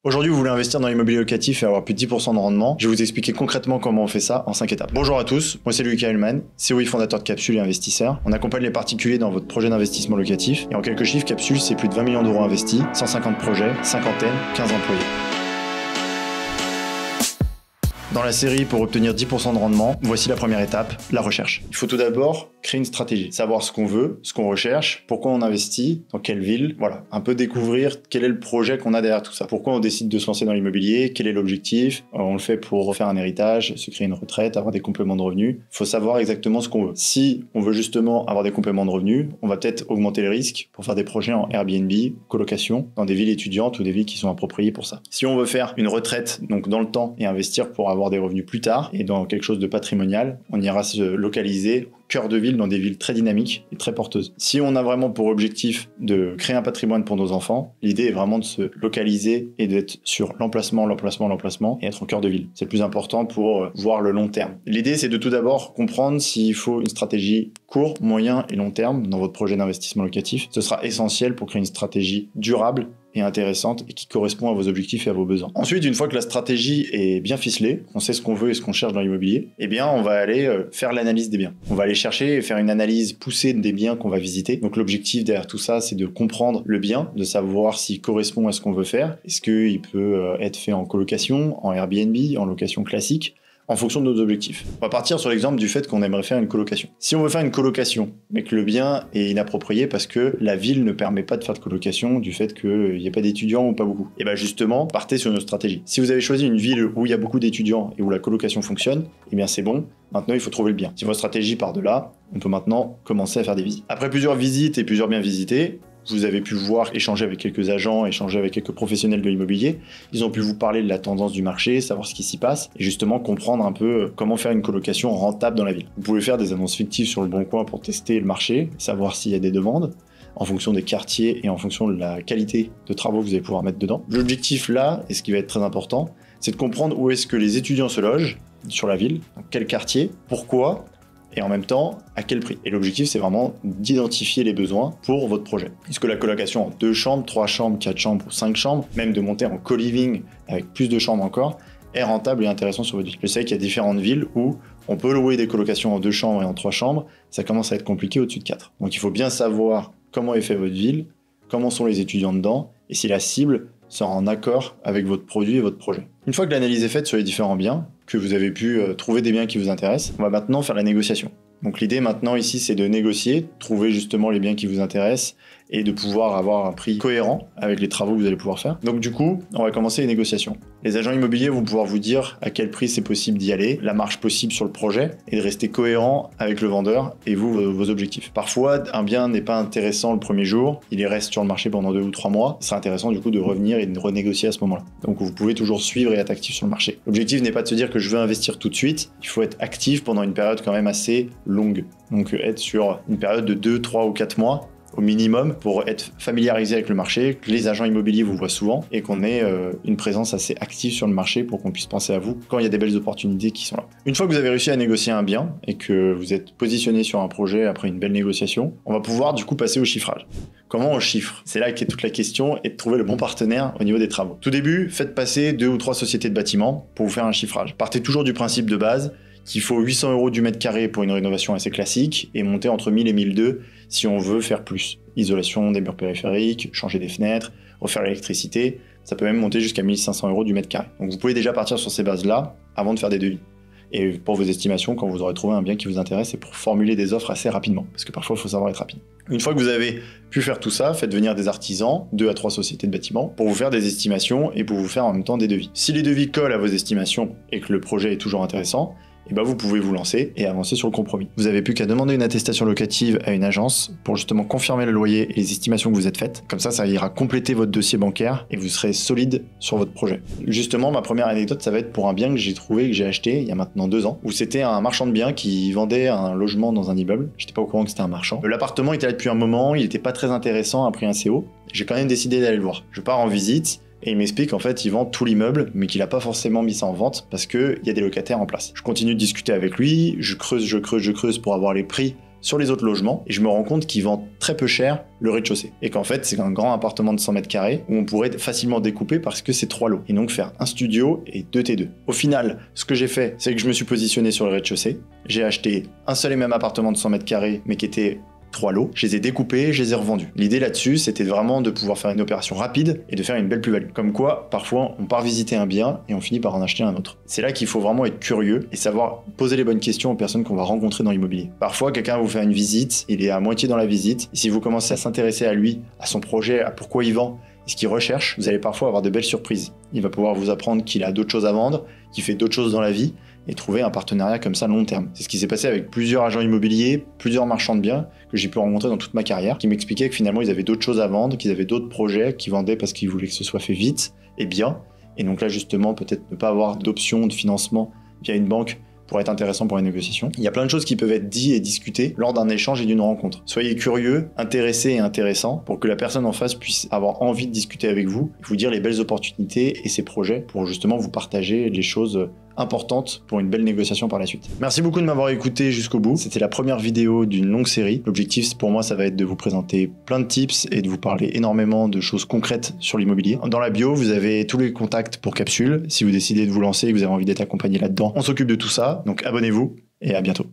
Aujourd'hui, vous voulez investir dans l'immobilier locatif et avoir plus de 10% de rendement. Je vais vous expliquer concrètement comment on fait ça en 5 étapes. Bonjour à tous, moi c'est Lucas Hellman, CEO et fondateur de Capsule et investisseur. On accompagne les particuliers dans votre projet d'investissement locatif. Et en quelques chiffres, Capsule, c'est plus de 20 millions d'euros investis, 150 projets, cinquantaine, 15 employés. Dans la série, pour obtenir 10% de rendement, voici la première étape, la recherche. Il faut tout d'abord créer une stratégie, savoir ce qu'on veut, ce qu'on recherche, pourquoi on investit, dans quelle ville, voilà, un peu découvrir quel est le projet qu'on a derrière tout ça. Pourquoi on décide de se lancer dans l'immobilier, quel est l'objectif, on le fait pour refaire un héritage, se créer une retraite, avoir des compléments de revenus. Il faut savoir exactement ce qu'on veut. Si on veut justement avoir des compléments de revenus, on va peut-être augmenter les risques pour faire des projets en Airbnb, colocation, dans des villes étudiantes ou des villes qui sont appropriées pour ça. Si on veut faire une retraite, donc dans le temps, et investir pour avoir des revenus plus tard et dans quelque chose de patrimonial, on ira se localiser au cœur de ville dans des villes très dynamiques et très porteuses. Si on a vraiment pour objectif de créer un patrimoine pour nos enfants, l'idée est vraiment de se localiser et d'être sur l'emplacement et être au cœur de ville. C'est le plus important pour voir le long terme. L'idée, c'est de tout d'abord comprendre s'il faut une stratégie court, moyen et long terme dans votre projet d'investissement locatif. Ce sera essentiel pour créer une stratégie durable et intéressante et qui correspond à vos objectifs et à vos besoins. Ensuite, une fois que la stratégie est bien ficelée, on sait ce qu'on veut et ce qu'on cherche dans l'immobilier, eh bien, on va aller faire l'analyse des biens. On va aller chercher et faire une analyse poussée des biens qu'on va visiter. Donc, l'objectif derrière tout ça, c'est de comprendre le bien, de savoir s'il correspond à ce qu'on veut faire. Est-ce qu'il peut être fait en colocation, en Airbnb, en location classique, en fonction de nos objectifs. On va partir sur l'exemple du fait qu'on aimerait faire une colocation. Si on veut faire une colocation, mais que le bien est inapproprié parce que la ville ne permet pas de faire de colocation du fait qu'il n'y a pas d'étudiants ou pas beaucoup, et bien justement, partez sur notre stratégie. Si vous avez choisi une ville où il y a beaucoup d'étudiants et où la colocation fonctionne, eh bien c'est bon. Maintenant, il faut trouver le bien. Si votre stratégie part de là, on peut maintenant commencer à faire des visites. Après plusieurs visites et plusieurs biens visités, vous avez pu voir, échanger avec quelques agents, échanger avec quelques professionnels de l'immobilier. Ils ont pu vous parler de la tendance du marché, savoir ce qui s'y passe et justement comprendre un peu comment faire une colocation rentable dans la ville. Vous pouvez faire des annonces fictives sur le Bon Coin pour tester le marché, savoir s'il y a des demandes en fonction des quartiers et en fonction de la qualité de travaux que vous allez pouvoir mettre dedans. L'objectif là, et ce qui va être très important, c'est de comprendre où est-ce que les étudiants se logent sur la ville, dans quel quartier, pourquoi, et en même temps, à quel prix. Et l'objectif, c'est vraiment d'identifier les besoins pour votre projet. Est-ce que la colocation en 2 chambres, 3 chambres, 4 chambres ou 5 chambres, même de monter en co-living avec plus de chambres encore, est rentable et intéressant sur votre ville? Je sais qu'il y a différentes villes où on peut louer des colocations en 2 chambres et en 3 chambres, ça commence à être compliqué au-dessus de 4. Donc il faut bien savoir comment est fait votre ville, comment sont les étudiants dedans, et si la cible sera en accord avec votre produit et votre projet. Une fois que l'analyse est faite sur les différents biens, que vous avez pu trouver des biens qui vous intéressent, on va maintenant faire la négociation. Donc l'idée maintenant ici, c'est de négocier, trouver justement les biens qui vous intéressent et de pouvoir avoir un prix cohérent avec les travaux que vous allez pouvoir faire. Donc du coup, on va commencer les négociations. Les agents immobiliers vont pouvoir vous dire à quel prix c'est possible d'y aller, la marge possible sur le projet et de rester cohérent avec le vendeur et vous, vos objectifs. Parfois, un bien n'est pas intéressant le premier jour, il reste sur le marché pendant 2 ou 3 mois. C'est intéressant du coup de revenir et de renégocier à ce moment-là. Donc vous pouvez toujours suivre et être actif sur le marché. L'objectif n'est pas de se dire que je veux investir tout de suite, il faut être actif pendant une période quand même assez longue. Donc être sur une période de 2, 3 ou 4 mois au minimum pour être familiarisé avec le marché, que les agents immobiliers vous voient souvent et qu'on ait une présence assez active sur le marché pour qu'on puisse penser à vous quand il y a des belles opportunités qui sont là. Une fois que vous avez réussi à négocier un bien et que vous êtes positionné sur un projet après une belle négociation, on va pouvoir du coup passer au chiffrage. Comment on chiffre? C'est là qu'est toute la question et de trouver le bon partenaire au niveau des travaux. Tout début, faites passer 2 ou 3 sociétés de bâtiments pour vous faire un chiffrage. Partez toujours du principe de base qu'il faut 800 € du mètre carré pour une rénovation assez classique et monter entre 1000 et 1002 si on veut faire plus. Isolation des murs périphériques, changer des fenêtres, refaire l'électricité, ça peut même monter jusqu'à 1500 € du mètre carré. Donc vous pouvez déjà partir sur ces bases-là avant de faire des devis. Et pour vos estimations, quand vous aurez trouvé un bien qui vous intéresse, et pour formuler des offres assez rapidement, parce que parfois il faut savoir être rapide. Une fois que vous avez pu faire tout ça, faites venir des artisans, 2 à 3 sociétés de bâtiments, pour vous faire des estimations et pour vous faire en même temps des devis. Si les devis collent à vos estimations et que le projet est toujours intéressant, et ben vous pouvez vous lancer et avancer sur le compromis. Vous n'avez plus qu'à demander une attestation locative à une agence pour justement confirmer le loyer et les estimations que vous êtes faites. Comme ça ira compléter votre dossier bancaire et vous serez solide sur votre projet. Justement, ma première anecdote, ça va être pour un bien que j'ai trouvé, que j'ai acheté il y a maintenant 2 ans, où c'était un marchand de biens qui vendait un logement dans un immeuble. J'étais pas au courant que c'était un marchand. L'appartement était là depuis un moment, il était pas très intéressant à prix assez haut. J'ai quand même décidé d'aller le voir. Je pars en visite. Et il m'explique en fait il vend tout l'immeuble mais qu'il a pas forcément mis ça en vente parce qu'il y a des locataires en place. Je continue de discuter avec lui, je creuse pour avoir les prix sur les autres logements et je me rends compte qu'ils vendent très peu cher le rez-de-chaussée. Et qu'en fait, c'est un grand appartement de 100 mètres carrés où on pourrait facilement découper parce que c'est 3 lots. Et donc faire un studio et 2 T2. Au final, ce que j'ai fait, c'est que je me suis positionné sur le rez-de-chaussée. J'ai acheté un seul et même appartement de 100 mètres carrés, mais qui était 3 lots, je les ai découpés, je les ai revendus. L'idée là-dessus, c'était vraiment de pouvoir faire une opération rapide et de faire une belle plus-value. Comme quoi, parfois, on part visiter un bien et on finit par en acheter un autre. C'est là qu'il faut vraiment être curieux et savoir poser les bonnes questions aux personnes qu'on va rencontrer dans l'immobilier. Parfois, quelqu'un va vous faire une visite, il est à moitié dans la visite, et si vous commencez à s'intéresser à lui, à son projet, à pourquoi il vend, et ce qu'il recherche, vous allez parfois avoir de belles surprises. Il va pouvoir vous apprendre qu'il a d'autres choses à vendre, qu'il fait d'autres choses dans la vie, et trouver un partenariat comme ça long terme. C'est ce qui s'est passé avec plusieurs agents immobiliers, plusieurs marchands de biens que j'ai pu rencontrer dans toute ma carrière, qui m'expliquaient que finalement ils avaient d'autres choses à vendre, qu'ils avaient d'autres projets, qu'ils vendaient parce qu'ils voulaient que ce soit fait vite et bien. Et donc là justement, peut-être ne pas avoir d'option de financement via une banque pourrait être intéressant pour les négociations. Il y a plein de choses qui peuvent être dites et discutées lors d'un échange et d'une rencontre. Soyez curieux, intéressés et intéressants pour que la personne en face puisse avoir envie de discuter avec vous, vous dire les belles opportunités et ses projets pour justement vous partager les choses importante pour une belle négociation par la suite. Merci beaucoup de m'avoir écouté jusqu'au bout. C'était la première vidéo d'une longue série. L'objectif pour moi, ça va être de vous présenter plein de tips et de vous parler énormément de choses concrètes sur l'immobilier. Dans la bio, vous avez tous les contacts pour Capsule. Si vous décidez de vous lancer et que vous avez envie d'être accompagné là-dedans, on s'occupe de tout ça. Donc abonnez-vous et à bientôt.